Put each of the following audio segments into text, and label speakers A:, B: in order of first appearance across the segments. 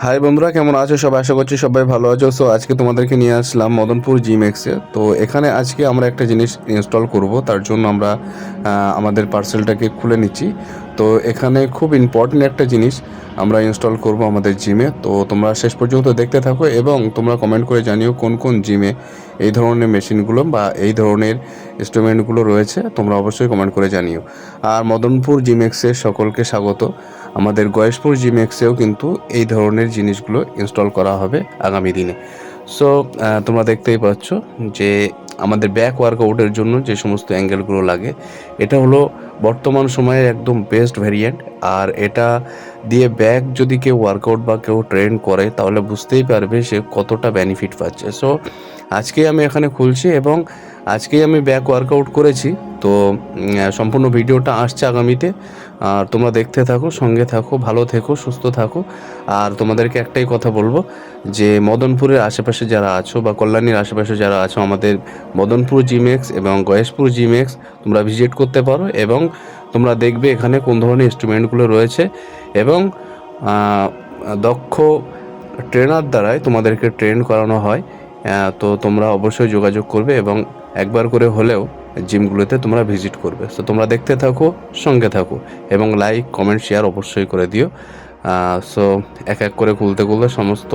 A: High বন্ধুরা, কেমন আছো সবাই? আশা করছি সবাই ভালো আছো। সো আজকে তোমাদেরকে নিয়ে আসলাম মদনপুর জিমেক্সে। তো এখানে আজকে আমরা একটা জিনিস ইনস্টল করব, তার জন্য আমরা আমাদের পার্সেলটাকে খুলে নিচ্ছি। তো এখানে খুব ইম্পর্টেন্ট একটা জিনিস আমরা ইনস্টল করব আমাদের জিমে। তো তোমরা শেষ পর্যন্ত দেখতে থাকো এবং তোমরা কমেন্ট করে জানিও কোন কোন জিমে এই ধরনের মেশিনগুলো বা এই ধরনের ইনস্ট্রুমেন্টগুলো রয়েছে। তোমরা অবশ্যই কমেন্ট করে জানিও। আর মদনপুর জিমেক্সে সকলকে স্বাগত। আমাদের গয়েশপুর জিমেক্সেও কিন্তু এই ধরনের জিনিসগুলো ইনস্টল করা হবে আগামী দিনে। সো তোমরা দেখতেই পাচ্ছ যে আমাদের ব্যাক ওয়ার্কআউটের জন্য যে সমস্ত অ্যাঙ্গেলগুলো লাগে, এটা হলো বর্তমান সময়ের একদম বেস্ট ভ্যারিয়েন্ট। আর এটা দিয়ে ব্যাক যদি কেউ ওয়ার্কআউট বা কেউ ট্রেন করে তাহলে বুঝতেই পারবে সে কতটা বেনিফিট পাচ্ছে। সো আজকে আমি এখানে খুলছি এবং আজকেই আমি ব্যাক ওয়ার্কআউট করেছি। তো সম্পূর্ণ ভিডিওটা আসছে আগামীতে। আর তোমরা দেখতে থাকো, সঙ্গে থাকো, ভালো থেকো, সুস্থ থাকো। আর তোমাদেরকে একটাই কথা বলবো যে মদনপুরের আশেপাশে যারা আছো বা কল্যাণীর আশেপাশে যারা আছো, আমাদের মদনপুর জিমেক্স এবং গয়েশপুর জিমেক্স তোমরা ভিজিট করতে পারো এবং তোমরা দেখবে এখানে কোন ধরনের ইনস্ট্রুমেন্টগুলো রয়েছে এবং দক্ষ ট্রেনার দ্বারাই তোমাদেরকে ট্রেন করানো হয়। তো তোমরা অবশ্যই যোগাযোগ করবে এবং একবার করে হলেও জিমগুলোতে তোমরা ভিজিট করবে। সো তোমরা দেখতে থাকো, সঙ্গে থাকো এবং লাইক, কমেন্ট, শেয়ার অবশ্যই করে দিও। সো এক এক করে খুলতে খুলতে সমস্ত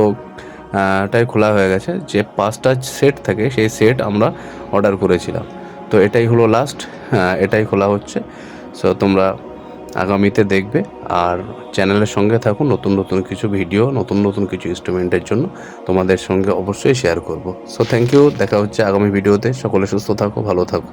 A: টাই খোলা হয়ে গেছে। যে 5টা সেট থাকে সেই সেট আমরা অর্ডার করেছিলাম। তো এটাই হলো লাস্ট, এটাই খোলা হচ্ছে। সো তোমরা আগামীতে দেখবে আর চ্যানেলের সঙ্গে থাকো। নতুন নতুন কিছু ভিডিও, নতুন নতুন কিছু ইনস্ট্রুমেন্টের জন্য তোমাদের সঙ্গে অবশ্যই শেয়ার করব। সো থ্যাংক ইউ, দেখা হচ্ছে আগামী ভিডিওতে। সকলে সুস্থ থাকো, ভালো থাকো।